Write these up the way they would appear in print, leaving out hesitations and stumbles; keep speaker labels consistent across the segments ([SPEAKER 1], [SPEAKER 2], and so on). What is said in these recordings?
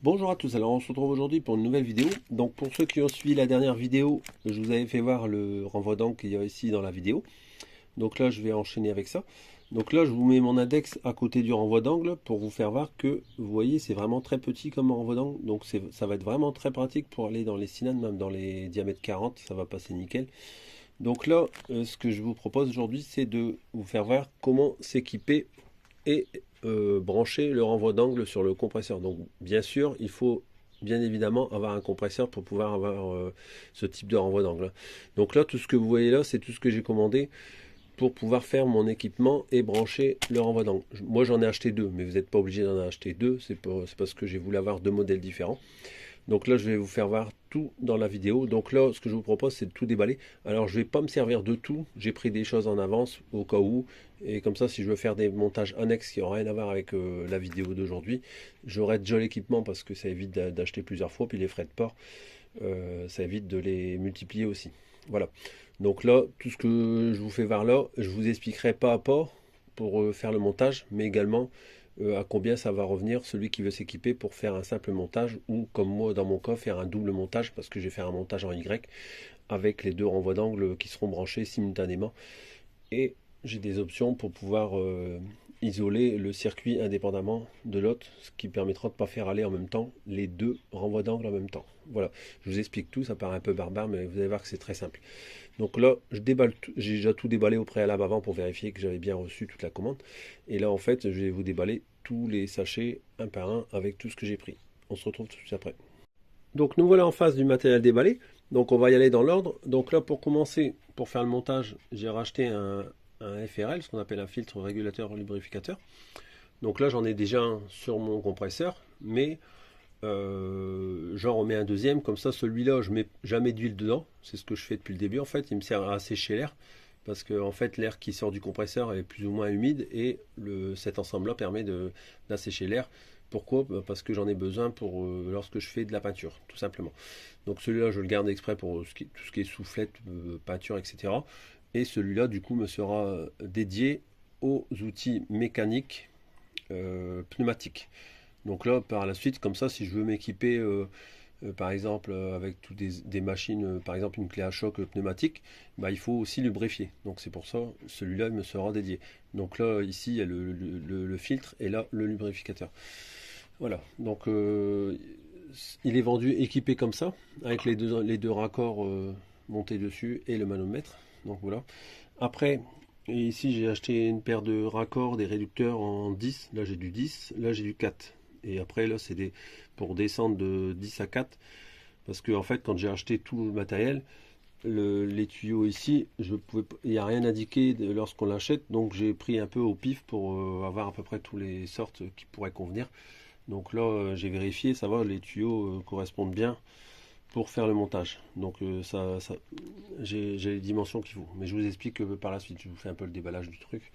[SPEAKER 1] Bonjour à tous, alors on se retrouve aujourd'hui pour une nouvelle vidéo. Donc pour ceux qui ont suivi la dernière vidéo, je vous avais fait voir le renvoi d'angle qu'il y a ici dans la vidéo. Donc là je vais enchaîner avec ça. Donc là je vous mets mon index à côté du renvoi d'angle pour vous faire voir que vous voyez c'est vraiment très petit comme renvoi d'angle. Donc ça va être vraiment très pratique pour aller dans les cylindres, même dans les diamètres 40, ça va passer nickel. Donc là ce que je vous propose aujourd'hui c'est de vous faire voir comment s'équiper et brancher le renvoi d'angle sur le compresseur. Donc bien sûr, il faut bien évidemment avoir un compresseur pour pouvoir avoir ce type de renvoi d'angle. Donc là, tout ce que vous voyez là, c'est tout ce que j'ai commandé pour pouvoir faire mon équipement et brancher le renvoi d'angle. Moi j'en ai acheté deux, mais vous n'êtes pas obligé d'en acheter deux, c'est parce que j'ai voulu avoir deux modèles différents. Donc là, je vais vous faire voir tout dans la vidéo. Donc là, ce que je vous propose, c'est de tout déballer. Alors, je ne vais pas me servir de tout. J'ai pris des choses en avance au cas où. Et comme ça, si je veux faire des montages annexes qui n'ont rien à voir avec la vidéo d'aujourd'hui, j'aurai déjà l'équipement parce que ça évite d'acheter plusieurs fois. Puis les frais de port, ça évite de les multiplier aussi. Voilà. Donc là, tout ce que je vous fais voir là, je vous expliquerai pas à pas pour faire le montage, mais également à combien ça va revenir celui qui veut s'équiper pour faire un simple montage ou comme moi dans mon cas faire un double montage parce que je vais faire un montage en Y avec les deux renvois d'angle qui seront branchés simultanément et j'ai des options pour pouvoir isoler le circuit indépendamment de l'autre, ce qui permettra de ne pas faire aller en même temps les deux renvois d'angle en même temps. Voilà, je vous explique tout, ça paraît un peu barbare mais vous allez voir que c'est très simple. Donc là, je déballe j'ai déjà tout déballé au préalable avant pour vérifier que j'avais bien reçu toute la commande. Et là, en fait, je vais vous déballer tous les sachets un par un avec tout ce que j'ai pris. On se retrouve tout de suite après. Donc nous voilà en face du matériel déballé. Donc on va y aller dans l'ordre. Donc là, pour commencer, pour faire le montage, j'ai racheté un FRL, ce qu'on appelle un filtre régulateur lubrificateur. Donc là, j'en ai déjà un sur mon compresseur, mais j'en remets un deuxième, comme ça celui-là je mets jamais d'huile dedans, c'est ce que je fais depuis le début en fait, il me sert à assécher l'air, parce que en fait l'air qui sort du compresseur est plus ou moins humide et cet ensemble là permet d'assécher l'air. Pourquoi? Parce que j'en ai besoin pour lorsque je fais de la peinture, tout simplement. Donc celui-là je le garde exprès pour tout ce qui est soufflette, peinture, etc. Et celui-là du coup me sera dédié aux outils mécaniques pneumatiques. Donc là, par la suite, comme ça, si je veux m'équiper, par exemple, avec toutes des machines, par exemple une clé à choc pneumatique, bah, il faut aussi lubrifier. Donc c'est pour ça, celui-là, il me sera dédié. Donc là, ici, il y a le filtre et là, le lubrificateur. Voilà, donc il est vendu équipé comme ça, avec les deux raccords montés dessus et le manomètre. Donc voilà. Après, ici, j'ai acheté une paire de raccords, des réducteurs en 10. Là, j'ai du 10, là, j'ai du 4. Et après, là, c'est pour descendre de 10 à 4. Parce que, en fait, quand j'ai acheté tout le matériel, les tuyaux ici, il n'y a rien indiqué lorsqu'on l'achète. Donc, j'ai pris un peu au pif pour avoir à peu près toutes les sortes qui pourraient convenir. Donc là, j'ai vérifié, ça va, les tuyaux correspondent bien pour faire le montage. Donc j'ai les dimensions qu'il faut. Mais je vous explique par la suite, je vous fais un peu le déballage du truc.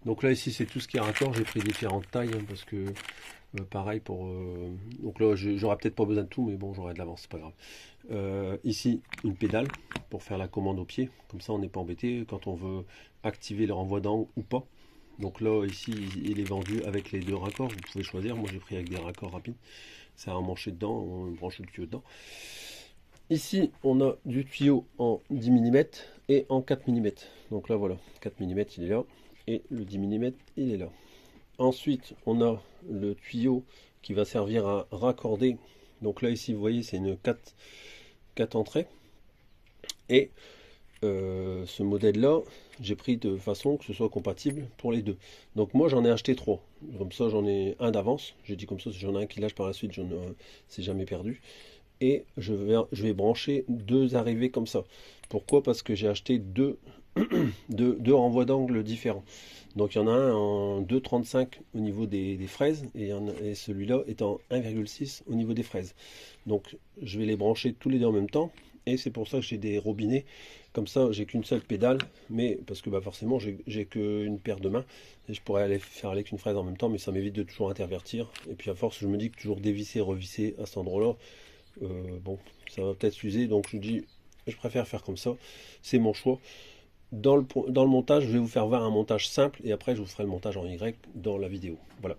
[SPEAKER 1] Donc là, ici, c'est tout ce qui est raccord. J'ai pris différentes tailles hein, parce que pareil pour. Donc là, j'aurai peut-être pas besoin de tout, mais bon, j'aurai de l'avance, c'est pas grave. Ici, une pédale pour faire la commande au pied. Comme ça, on n'est pas embêté quand on veut activer le renvoi d'angle ou pas. Donc là, ici, il est vendu avec les deux raccords. Vous pouvez choisir. Moi, j'ai pris avec des raccords rapides. C'est à emmancher dedans. On branche le tuyau dedans. Ici, on a du tuyau en 10 mm et en 4 mm. Donc là, voilà. 4 mm, il est là. Et le 10 mm, il est là. Ensuite, on a le tuyau qui va servir à raccorder. Donc là, ici, vous voyez, c'est une 4 entrées. Et ce modèle-là, j'ai pris de façon que ce soit compatible pour les deux. Donc moi, j'en ai acheté 3. Comme ça, j'en ai un d'avance. J'ai dit comme ça, si j'en ai un qui lâche par la suite, c'est jamais perdu. Et je vais brancher deux arrivées comme ça. Pourquoi? Parce que j'ai acheté deux renvois d'angle différents. Donc il y en a un en 2,35 au niveau des fraises et celui-là est en 1,6 au niveau des fraises. Donc je vais les brancher tous les deux en même temps et c'est pour ça que j'ai des robinets. Comme ça j'ai qu'une seule pédale, mais parce que bah, forcément j'ai qu'une paire de mains et je pourrais aller faire aller qu'une fraise en même temps, mais ça m'évite de toujours intervertir. Et puis à force je me dis que toujours dévisser, revisser à cet endroit-là, bon ça va peut-être s'user, donc je dis je préfère faire comme ça, c'est mon choix. Dans le montage, je vais vous faire voir un montage simple et après je vous ferai le montage en Y dans la vidéo. Voilà.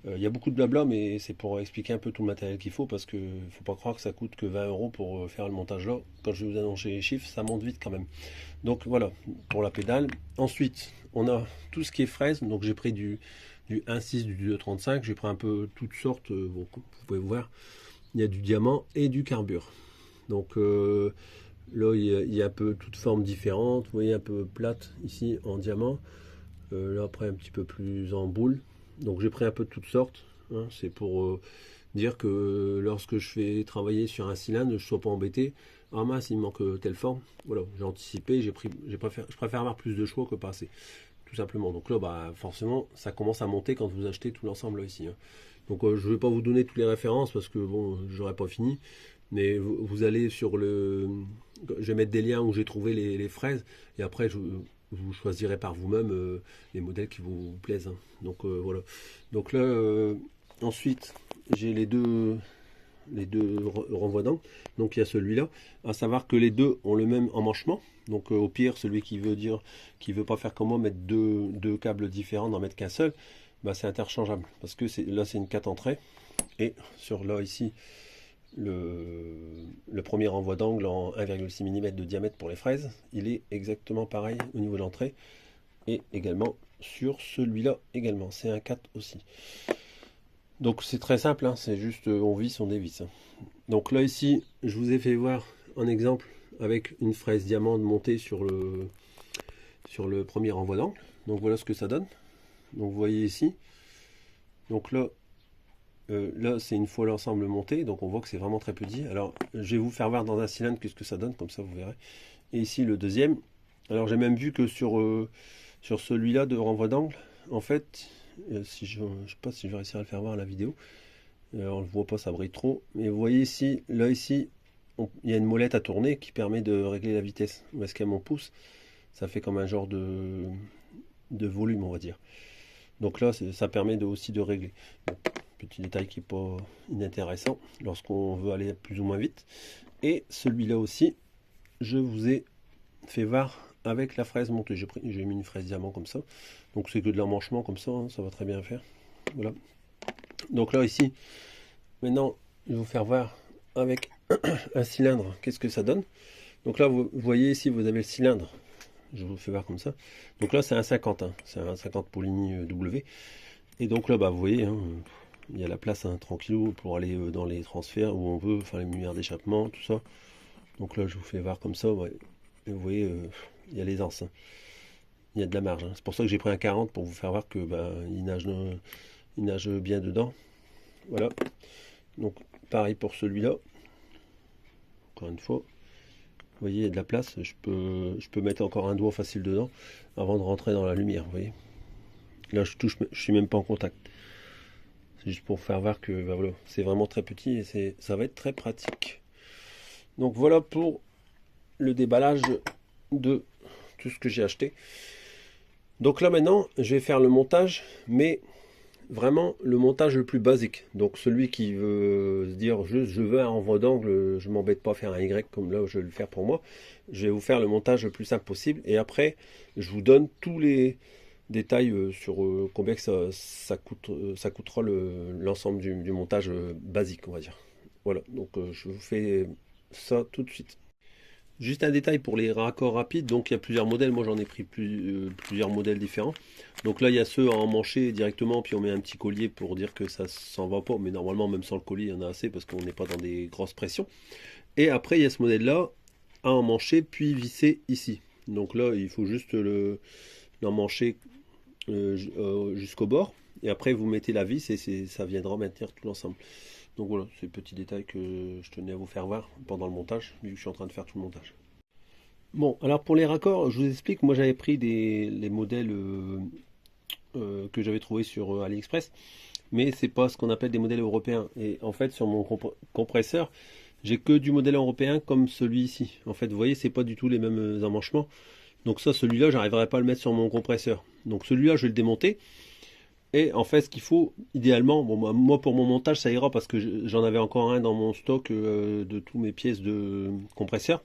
[SPEAKER 1] Il y a beaucoup de blabla, mais c'est pour expliquer un peu tout le matériel qu'il faut, parce que faut pas croire que ça coûte que 20 euros pour faire le montage là. Quand je vais vous annoncer les chiffres, ça monte vite quand même. Donc voilà, pour la pédale. Ensuite, on a tout ce qui est fraise. Donc j'ai pris du 1.6, du 2.35. J'ai pris un peu toutes sortes. Bon, vous pouvez voir, il y a du diamant et du carbure. Donc là, il y a un peu toutes formes différentes. Vous voyez, un peu plate ici en diamant. Là, après, un petit peu plus en boule. Donc j'ai pris un peu de toutes sortes. Hein. C'est pour dire que lorsque je fais travailler sur un cylindre, je ne sois pas embêté. Ah mince, il me manque telle forme. Voilà, j'ai anticipé, je préfère avoir plus de choix que pas assez. Tout simplement. Donc là, bah, forcément, ça commence à monter quand vous achetez tout l'ensemble là, ici. Hein. Donc je ne vais pas vous donner toutes les références parce que bon, j'aurais pas fini. Mais vous allez sur le... Je vais mettre des liens où j'ai trouvé les fraises. Et après, vous choisirez par vous-même les modèles qui vous plaisent. Hein. Donc voilà. Donc là, ensuite, j'ai les deux renvois d'angle. Donc il y a celui-là. À savoir que les deux ont le même emmanchement. Donc au pire, celui qui veut pas faire comme moi, mettre deux câbles différents, n'en mettre qu'un seul, bah, c'est interchangeable. Parce que là, c'est une 4 entrées. Et sur là, ici, le premier renvoi d'angle en 1,6 mm de diamètre pour les fraises, il est exactement pareil au niveau de l'entrée. Et également sur celui-là également. C'est un 4 aussi. Donc c'est très simple, hein, c'est juste on visse, on dévisse. Hein. Donc là ici, je vous ai fait voir un exemple avec une fraise diamant montée sur le premier renvoi d'angle. Donc voilà ce que ça donne. Donc vous voyez ici. Donc là, c'est une fois l'ensemble monté, donc on voit que c'est vraiment très petit. Alors je vais vous faire voir dans un cylindre qu'est-ce que ça donne, comme ça vous verrez. Et ici le deuxième. Alors j'ai même vu que sur celui-là de renvoi d'angle, en fait, si je ne sais pas si je vais réussir à le faire voir à la vidéo. On ne le voit pas, ça brille trop. Mais vous voyez ici, là ici, il y a une molette à tourner qui permet de régler la vitesse. Où est-ce qu'il y a mon pouce? Ça fait comme un genre de volume, on va dire. Donc là, ça permet aussi de régler. Bon, petit détail qui n'est pas inintéressant lorsqu'on veut aller plus ou moins vite. Et celui-là aussi, je vous ai fait voir avec la fraise montée. J'ai mis une fraise diamant comme ça. Donc c'est que de l'emmanchement comme ça, hein, ça va très bien faire. Voilà. Donc là ici, maintenant, je vais vous faire voir avec un cylindre, qu'est-ce que ça donne. Donc là, vous voyez ici, vous avez le cylindre. Je vous fais voir comme ça. Donc là, c'est un 50, hein. C'est un 50 Poligny W. Et donc là, bah, vous voyez, hein, il y a la place hein, tranquillou pour aller dans les transferts où on veut, enfin les lumières d'échappement, tout ça. Donc là, je vous fais voir comme ça. Ouais. Et vous voyez, il y a l'aisance. Hein. Il y a de la marge. Hein. C'est pour ça que j'ai pris un 40 pour vous faire voir que bah, il nage bien dedans. Voilà. Donc pareil pour celui-là. Encore une fois. Vous voyez, il y a de la place. Je peux mettre encore un doigt facile dedans avant de rentrer dans la lumière. Vous voyez. Là, je suis même pas en contact. C'est juste pour faire voir que bah, voilà, c'est vraiment très petit et ça va être très pratique. Donc voilà pour le déballage de tout ce que j'ai acheté. Donc là maintenant, je vais faire le montage, mais vraiment le montage le plus basique. Donc celui qui veut se dire juste je veux un renvoi d'angle, je m'embête pas à faire un Y comme là je vais le faire pour moi. Je vais vous faire le montage le plus simple possible et après je vous donne tous les détails sur combien que ça coûtera l'ensemble du montage basique on va dire. Voilà, donc je vous fais ça tout de suite. Juste un détail pour les raccords rapides, donc il y a plusieurs modèles, moi j'en ai pris plusieurs modèles différents. Donc là il y a ceux à emmancher directement, puis on met un petit collier pour dire que ça s'en va pas, mais normalement même sans le collier il y en a assez parce qu'on n'est pas dans des grosses pressions. Et après il y a ce modèle là à emmancher puis visser ici. Donc là il faut juste l'emmancher jusqu'au bord, et après vous mettez la vis et ça viendra maintenir tout l'ensemble. Donc voilà, c'est le petit détail que je tenais à vous faire voir pendant le montage, vu que je suis en train de faire tout le montage. Bon, alors pour les raccords, je vous explique, moi j'avais pris les modèles que j'avais trouvé sur AliExpress, mais c'est pas ce qu'on appelle des modèles européens. Et en fait, sur mon compresseur, j'ai que du modèle européen comme celui-ci. En fait, vous voyez, c'est pas du tout les mêmes emmanchements. Donc ça, celui-là, j'arriverai pas à le mettre sur mon compresseur. Donc celui-là, je vais le démonter. Et en fait, ce qu'il faut, idéalement, bon, moi pour mon montage, ça ira parce que j'en avais encore un dans mon stock de toutes mes pièces de compresseur.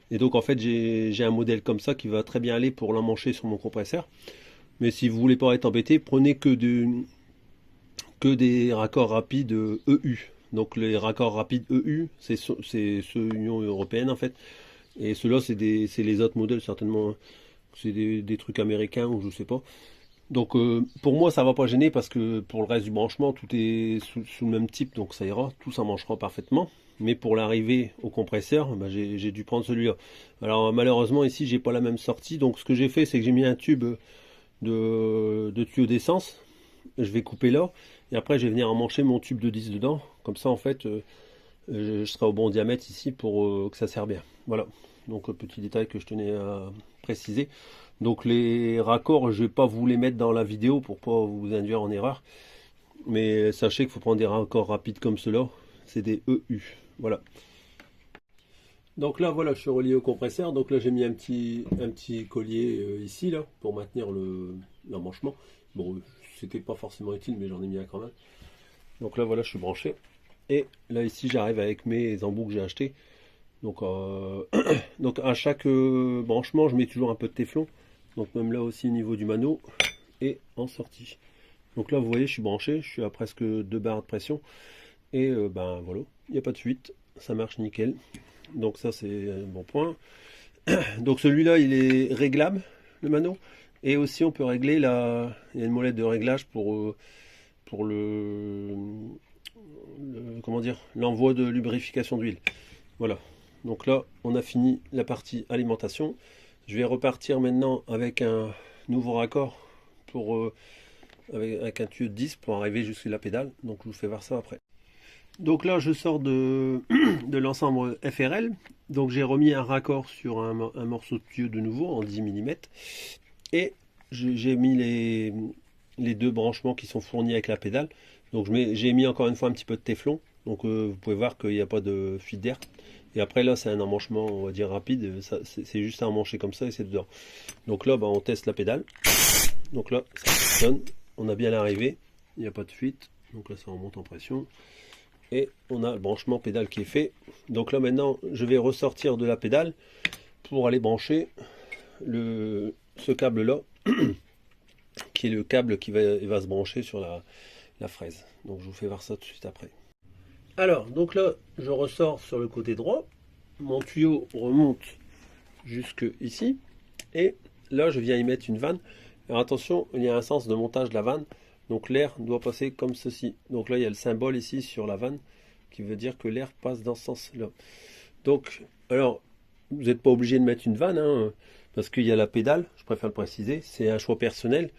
[SPEAKER 1] Et donc en fait, j'ai un modèle comme ça qui va très bien aller pour l'emmancher sur mon compresseur. Mais si vous voulez pas être embêté, prenez que que des raccords rapides EU. Donc les raccords rapides EU, c'est ceux Union Européenne en fait. Et ceux-là, c'est les autres modèles certainement. Hein. C'est des trucs américains ou je sais pas. Donc pour moi, ça va pas gêner parce que pour le reste du branchement, tout est sous le même type, donc ça ira, tout s'emmanchera parfaitement. Mais pour l'arrivée au compresseur, bah, j'ai dû prendre celui-là. Alors malheureusement ici, j'ai pas la même sortie. Donc ce que j'ai fait, c'est que j'ai mis un tube de tuyau d'essence. Je vais couper là et après je vais venir emmancher mon tube de 10 dedans. Comme ça en fait, je serai au bon diamètre ici pour que ça serve bien. Voilà. Donc petit détail que je tenais à préciser. Donc les raccords, je vais pas vous les mettre dans la vidéo pour pas vous induire en erreur. Mais sachez qu'il faut prendre des raccords rapides comme cela. C'est des EU. Voilà. Donc là, voilà, je suis relié au compresseur. Donc là, j'ai mis un petit collier ici, là, pour maintenir l'emmanchement. Bon, c'était pas forcément utile, mais j'en ai mis un quand même. Donc là, voilà, je suis branché. Et là, ici, j'arrive avec mes embouts que j'ai achetés. Donc, donc à chaque branchement, je mets toujours un peu de téflon. Donc même là aussi au niveau du mano et en sortie. Donc là, vous voyez, je suis branché. Je suis à presque 2 bars de pression. Et ben voilà, il n'y a pas de fuite. Ça marche nickel. Donc ça, c'est un bon point. Donc celui-là, il est réglable, le mano. Et aussi, on peut régler il y a une molette de réglage pour comment dire, l'envoi de lubrification d'huile. Voilà. Donc là, on a fini la partie alimentation. Je vais repartir maintenant avec un nouveau raccord avec un tuyau de 10 pour arriver jusqu'à la pédale. Donc je vous fais voir ça après. Donc là, je sors de l'ensemble FRL. Donc j'ai remis un raccord sur un morceau de tuyau de nouveau en 10 mm. Et j'ai mis les deux branchements qui sont fournis avec la pédale. Donc j'ai mis encore une fois un petit peu de téflon. Donc vous pouvez voir qu'il n'y a pas de fuite d'air. Et après là, c'est un emmanchement, on va dire rapide. C'est juste à emmancher comme ça et c'est dedans. Donc là, bah, on teste la pédale. Donc là, ça fonctionne. On a bien l'arrivée. Il n'y a pas de fuite. Donc là, ça remonte en pression. Et on a le branchement pédale qui est fait. Donc là, maintenant, je vais ressortir de la pédale pour aller brancher ce câble-là, qui est le câble qui va se brancher sur la fraise. Donc je vous fais voir ça tout de suite après. Alors, donc là, je ressors sur le côté droit. Mon tuyau remonte jusque ici. Et là, je viens y mettre une vanne. Alors attention, il y a un sens de montage de la vanne. Donc l'air doit passer comme ceci. Donc là, il y a le symbole ici sur la vanne qui veut dire que l'air passe dans ce sens-là. Donc, alors, vous n'êtes pas obligé de mettre une vanne, hein, parce qu'il y a la pédale, je préfère le préciser. C'est un choix personnel.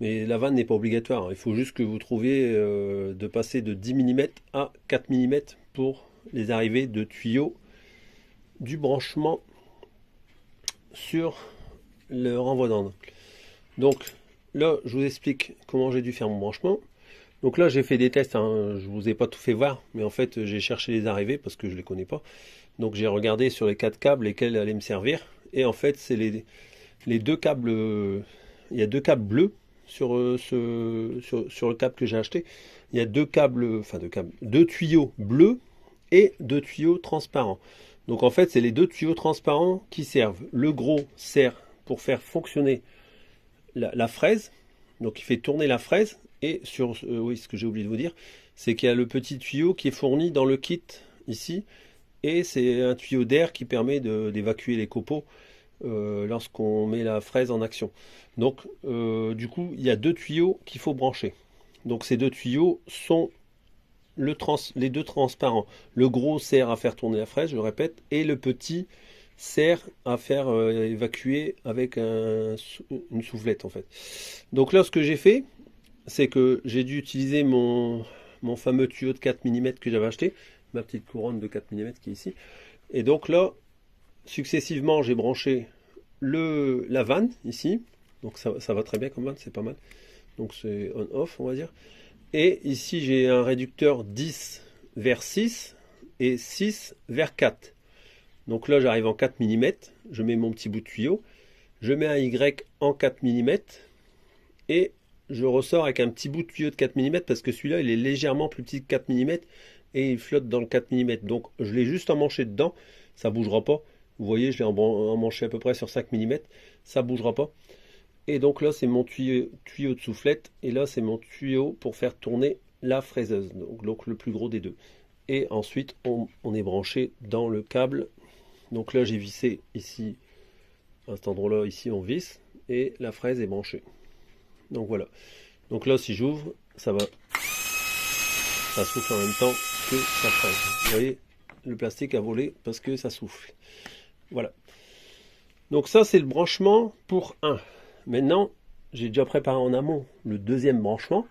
[SPEAKER 1] Mais la vanne n'est pas obligatoire. Il faut juste que vous trouviez de passer de 10 mm à 4 mm pour les arrivées de tuyaux du branchement sur le renvoi d'onde. Donc là, je vous explique comment j'ai dû faire mon branchement. Donc là, j'ai fait des tests. Hein. Je ne vous ai pas tout fait voir, mais en fait, j'ai cherché les arrivées parce que je ne les connais pas. Donc j'ai regardé sur les 4 câbles lesquels allaient me servir. Et en fait, c'est les deux câbles. Il y a 2 câbles bleus. Sur le câble que j'ai acheté, il y a 2 câbles, enfin 2 tuyaux bleus et 2 tuyaux transparents. Donc en fait, c'est les 2 tuyaux transparents qui servent. Le gros sert pour faire fonctionner la fraise, donc il fait tourner la fraise. Et oui, ce que j'ai oublié de vous dire, c'est qu'il y a le petit tuyau qui est fourni dans le kit ici, et c'est un tuyau d'air qui permet d'évacuer les copeaux lorsqu'on met la fraise en action. Donc du coup, il y a 2 tuyaux qu'il faut brancher. Donc ces 2 tuyaux sont les 2 transparents. Le gros sert à faire tourner la fraise, je répète, et le petit sert à faire évacuer avec une soufflette en fait. Donc là, ce que j'ai fait, c'est que j'ai dû utiliser mon fameux tuyau de 4 mm que j'avais acheté, ma petite couronne de 4 mm qui est ici. Et donc là, successivement, j'ai branché la vanne ici. Donc ça va très bien comme vanne, c'est pas mal. Donc c'est on-off, on va dire. Et ici, j'ai un réducteur 10 vers 6 et 6 vers 4. Donc là, j'arrive en 4 mm. Je mets mon petit bout de tuyau. Je mets un Y en 4 mm. Et je ressors avec un petit bout de tuyau de 4 mm parce que celui-là, il est légèrement plus petit que 4 mm. Et il flotte dans le 4 mm. Donc je l'ai juste emmanché dedans. Ça ne bougera pas. Vous voyez, je l'ai emmanché à peu près sur 5 mm. Ça ne bougera pas. Et donc là, c'est mon tuyau de soufflette. Et là, c'est mon tuyau pour faire tourner la fraiseuse, donc le plus gros des deux. Et ensuite on est branché dans le câble. Donc là j'ai vissé ici, à cet endroit là, ici on visse, et la fraise est branchée. Donc voilà. Donc là si j'ouvre, ça souffle en même temps que sa fraise. Vous voyez, le plastique a volé parce que ça souffle. Voilà. Donc ça c'est le branchement pour un. Maintenant, j'ai déjà préparé en amont le deuxième branchement,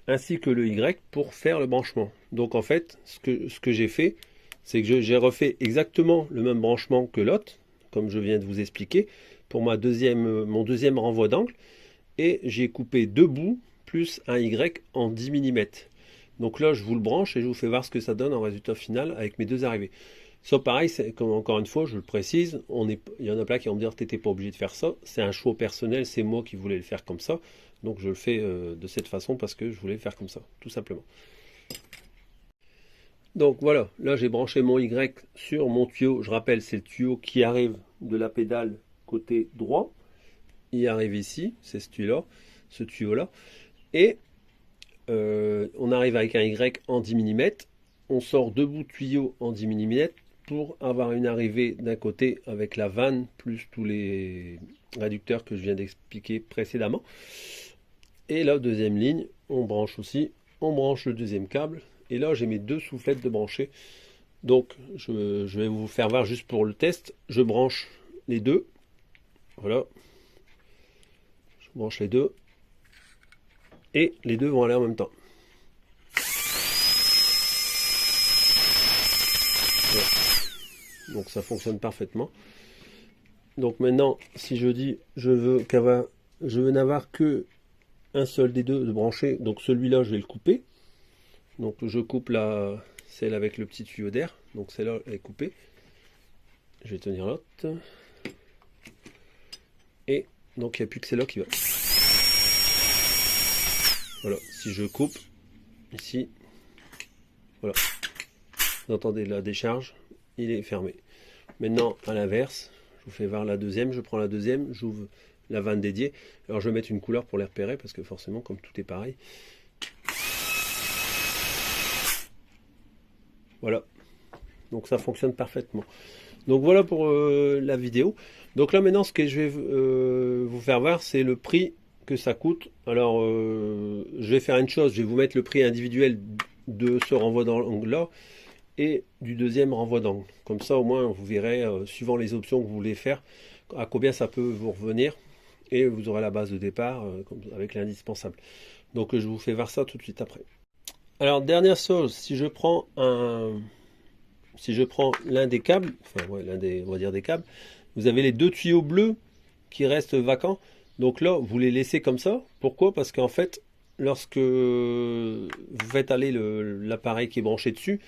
[SPEAKER 1] ainsi que le Y pour faire le branchement. Donc en fait, ce que j'ai fait, c'est que j'ai refait exactement le même branchement que l'autre, comme je viens de vous expliquer, pour mon deuxième renvoi d'angle, et j'ai coupé deux bouts plus un Y en 10 mm. Donc là, je vous le branche et je vous fais voir ce que ça donne en résultat final avec mes deux arrivées. Ça, pareil, comme encore une fois, je le précise, il y en a plein qui vont me dire t'étais pas obligé de faire ça. C'est un choix personnel, c'est moi qui voulais le faire comme ça. Donc je le fais de cette façon parce que je voulais le faire comme ça, tout simplement. Donc voilà, là j'ai branché mon Y sur mon tuyau. Je rappelle, c'est le tuyau qui arrive de la pédale côté droit. Il arrive ici, c'est ce tuyau-là. Et on arrive avec un Y en 10 mm. On sort deux bouts de tuyau en 10 mm pour avoir une arrivée d'un côté avec la vanne plus tous les réducteurs que je viens d'expliquer précédemment. Et là, deuxième ligne, on branche aussi, on branche le deuxième câble. Et là, j'ai mes deux soufflettes de brancher. Donc, je vais vous faire voir juste pour le test. Je branche les deux. Voilà. Je branche les deux. Et les deux vont aller en même temps. Voilà. Donc ça fonctionne parfaitement. Donc maintenant, si je dis je veux n'avoir que un seul des deux de branché, donc celui-là je vais le couper. Donc je coupe celle avec le petit tuyau d'air, donc celle-là est coupée. Je vais tenir l'autre. Et donc il n'y a plus que celle-là qui va. Voilà, si je coupe ici, voilà, vous entendez la décharge, il est fermé. Maintenant à l'inverse, je vous fais voir la deuxième, je prends la deuxième, j'ouvre la vanne dédiée. Alors je vais mettre une couleur pour les repérer parce que forcément comme tout est pareil. Voilà, donc ça fonctionne parfaitement. Donc voilà pour la vidéo. Donc là maintenant ce que je vais vous faire voir, c'est le prix que ça coûte. Alors je vais faire une chose, je vais vous mettre le prix individuel de ce renvoi d'angle là et du deuxième renvoi d'angle. Comme ça au moins vous verrez, suivant les options que vous voulez faire, à combien ça peut vous revenir. Et vous aurez la base de départ avec l'indispensable. Donc je vous fais voir ça tout de suite après. Alors dernière chose, si je prends l'un des câbles, enfin ouais, on va dire des câbles, vous avez les deux tuyaux bleus qui restent vacants. Donc là, vous les laissez comme ça. Pourquoi? Parce qu'en fait, lorsque vous faites aller l'appareil qui est branché dessus,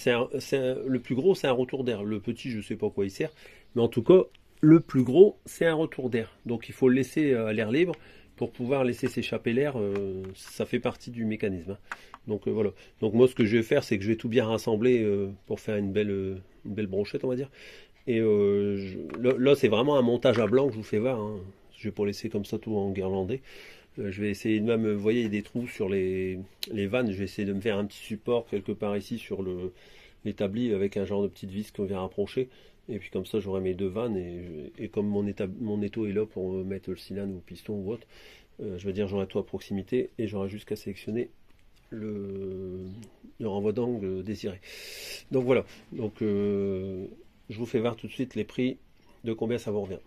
[SPEAKER 1] le plus gros, c'est un retour d'air. Le petit, je ne sais pas à quoi il sert. Mais en tout cas, le plus gros, c'est un retour d'air. Donc il faut le laisser à l'air libre pour pouvoir laisser s'échapper l'air. Ça fait partie du mécanisme. Donc voilà. Donc moi, ce que je vais faire, c'est que je vais tout bien rassembler pour faire une belle brochette, on va dire. Et là, c'est vraiment un montage à blanc que je vous fais voir. Hein. Je vais pas laisser comme ça tout en guirlandais. Je vais essayer de même, vous voyez, il y a des trous sur les vannes. Je vais essayer de me faire un petit support quelque part ici sur l'établi avec un genre de petite vis qu'on vient rapprocher. Et puis comme ça, j'aurai mes deux vannes. Et comme mon étau est là pour mettre le cylindre ou piston ou autre, je veux dire, j'aurai tout à proximité et j'aurai juste qu'à sélectionner le renvoi d'angle désiré. Donc voilà. Donc je vous fais voir tout de suite les prix de combien ça vous revient.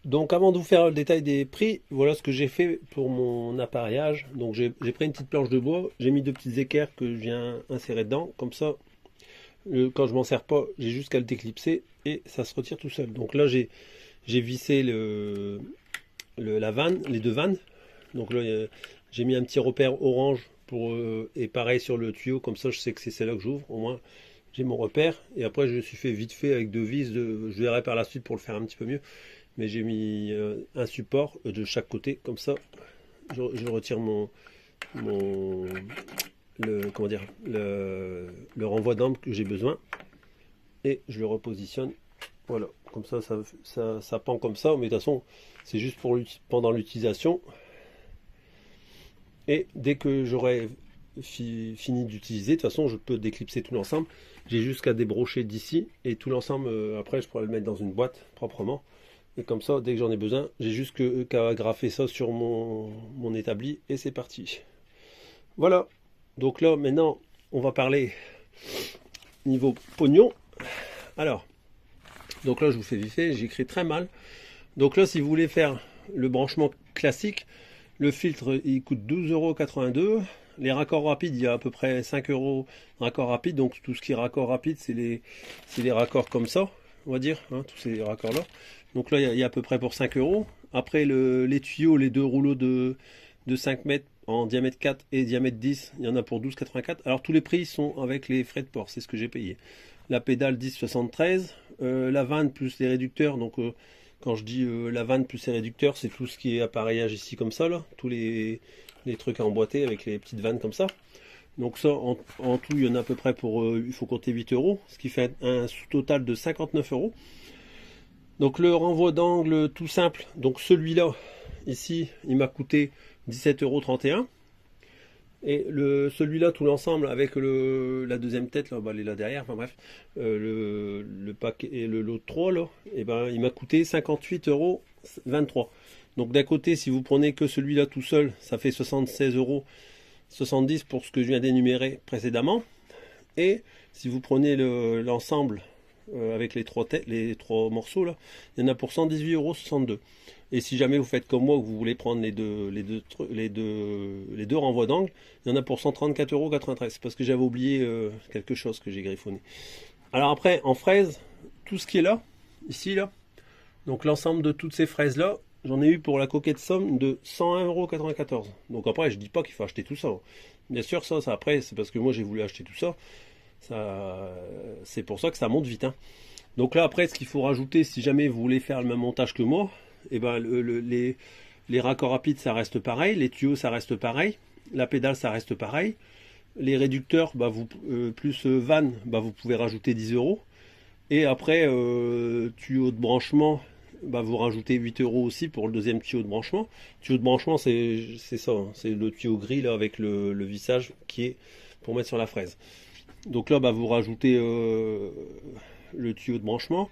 [SPEAKER 1] Donc avant de vous faire le détail des prix, voilà ce que j'ai fait pour mon appareillage. Donc j'ai pris une petite planche de bois, j'ai mis deux petites équerres que je viens insérer dedans. Comme ça, quand je m'en sers pas, j'ai juste qu'à le déclipser et ça se retire tout seul. Donc là j'ai vissé la vanne, les deux vannes. Donc là j'ai mis un petit repère orange et pareil sur le tuyau, comme ça je sais que c'est celle-là que j'ouvre. Au moins j'ai mon repère. Et après je me suis fait vite fait avec deux vis. Je verrai par la suite pour le faire un petit peu mieux. Mais j'ai mis un support de chaque côté, comme ça je retire le renvoi d'angle que j'ai besoin et je le repositionne. Voilà, comme ça pend comme ça, mais de toute façon c'est juste pendant l'utilisation. Et dès que j'aurai fini d'utiliser. De toute façon, je peux déclipser tout l'ensemble. J'ai juste qu'à débrocher d'ici et tout l'ensemble, après, je pourrais le mettre dans une boîte proprement. Et comme ça, dès que j'en ai besoin, j'ai juste qu'à agrafer ça sur mon établi et c'est parti. Voilà. Donc là, maintenant, on va parler niveau pognon. Alors, donc là, je vous fais vite fait, j'écris très mal. Donc là, si vous voulez faire le branchement classique, le filtre, il coûte 12,82 €. Les raccords rapides, il y a à peu près 5 € raccords rapides. Donc tout ce qui est raccord rapide, c'est les raccords comme ça, on va dire, hein, tous ces raccords-là. Donc là, il y a à peu près pour 5 €. Après, les tuyaux, les deux rouleaux de 5 mètres en diamètre 4 et diamètre 10, il y en a pour 12,84 €. Alors tous les prix sont avec les frais de port, c'est ce que j'ai payé. La pédale 10,73 €, la vanne plus les réducteurs. Donc quand je dis la vanne plus les réducteurs, c'est tout ce qui est appareillage ici comme ça, là, tous les trucs à emboîter avec les petites vannes comme ça. Donc ça, en tout, il y en a à peu près pour, il faut compter 8 €, ce qui fait un sous-total de 59 €. Donc le renvoi d'angle tout simple, donc celui-là, ici, il m'a coûté 17,31 €. Et celui-là, tout l'ensemble, avec la deuxième tête, là, bah, elle est là derrière, enfin bref, le paquet et le lot 3, là, et ben, il m'a coûté 58,23 €. Donc d'un côté, si vous prenez que celui-là tout seul, ça fait 76,70 € pour ce que je viens d'énumérer précédemment. Et si vous prenez l'ensemble avec les trois morceaux, là, il y en a pour 118,62 €. Et si jamais vous faites comme moi, que vous voulez prendre les deux renvois d'angle, il y en a pour 134,93 €. Parce que j'avais oublié quelque chose que j'ai griffonné. Alors après, en fraise, tout ce qui est là, ici, là, donc l'ensemble de toutes ces fraises-là, j'en ai eu pour la coquette somme de 101,94 €. Donc après, je dis pas qu'il faut acheter tout ça. Bien sûr, ça après, c'est parce que moi j'ai voulu acheter tout ça. C'est pour ça que ça monte vite, hein. Donc là, après, ce qu'il faut rajouter, si jamais vous voulez faire le même montage que moi, et ben les raccords rapides, ça reste pareil, les tuyaux, ça reste pareil, la pédale, ça reste pareil, les réducteurs, bah, plus vanne, bah, vous pouvez rajouter 10 €. Et après, tuyau de branchement, bah, vous rajoutez 8 € aussi pour le deuxième tuyau de branchement. Tuyau de branchement, c'est ça, hein, c'est le tuyau gris là, avec le vissage qui est pour mettre sur la fraise. Donc là, bah, vous rajoutez le tuyau de branchement.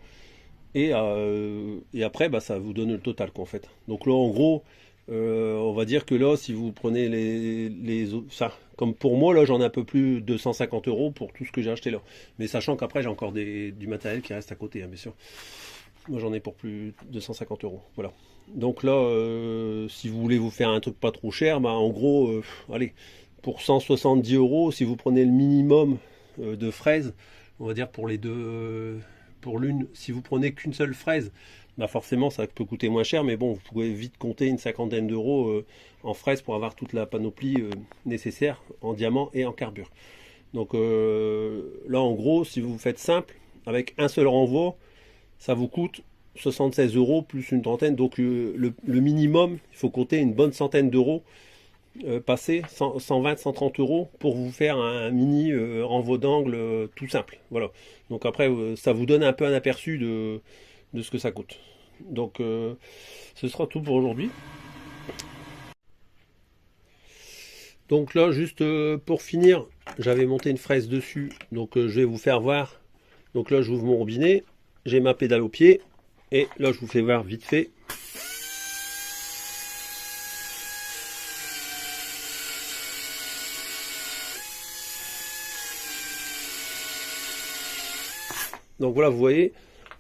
[SPEAKER 1] Et après, bah, ça vous donne le total qu'en fait. Donc là, en gros, on va dire que là, si vous prenez les autres, ça, comme pour moi, là, j'en ai un peu plus de 250 € pour tout ce que j'ai acheté là. Mais sachant qu'après, j'ai encore du matériel qui reste à côté, hein, bien sûr. Moi, j'en ai pour plus de 250 €. Voilà. Donc là, si vous voulez vous faire un truc pas trop cher, bah, en gros, allez, pour 170 €, si vous prenez le minimum de fraises, on va dire pour les deux, pour l'une, si vous prenez qu'une seule fraise, bah forcément ça peut coûter moins cher, mais bon, vous pouvez vite compter une cinquantaine d'euros en fraises pour avoir toute la panoplie nécessaire en diamant et en carbure. Donc là, en gros, si vous faites simple, avec un seul renvoi, ça vous coûte 76 € plus une trentaine. Donc le minimum, il faut compter une bonne centaine d'euros passer 120-130 € pour vous faire un mini renvoi d'angle tout simple. Voilà. Donc après, ça vous donne un peu un aperçu de ce que ça coûte. Donc ce sera tout pour aujourd'hui. Donc là, juste pour finir, j'avais monté une fraise dessus. Donc je vais vous faire voir. Donc là, je ouvre mon robinet. J'ai ma pédale au pied. Et là, je vous fais voir vite fait. Donc voilà, vous voyez,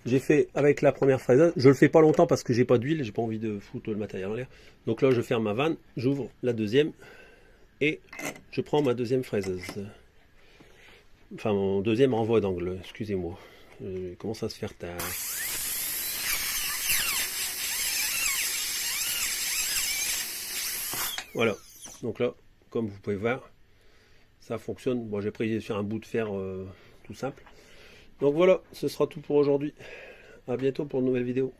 [SPEAKER 1] j'ai fait avec la première fraise. Je le fais pas longtemps parce que j'ai pas d'huile, j'ai pas envie de foutre le matériel en l'air. Donc là, je ferme ma vanne, j'ouvre la deuxième et je prends ma deuxième fraiseuse. Enfin, mon deuxième renvoi d'angle, excusez-moi. Je commence à se faire tard. Voilà, donc là, comme vous pouvez voir, ça fonctionne. Bon, j'ai pris sur un bout de fer tout simple. Donc voilà, ce sera tout pour aujourd'hui. À bientôt pour une nouvelle vidéo.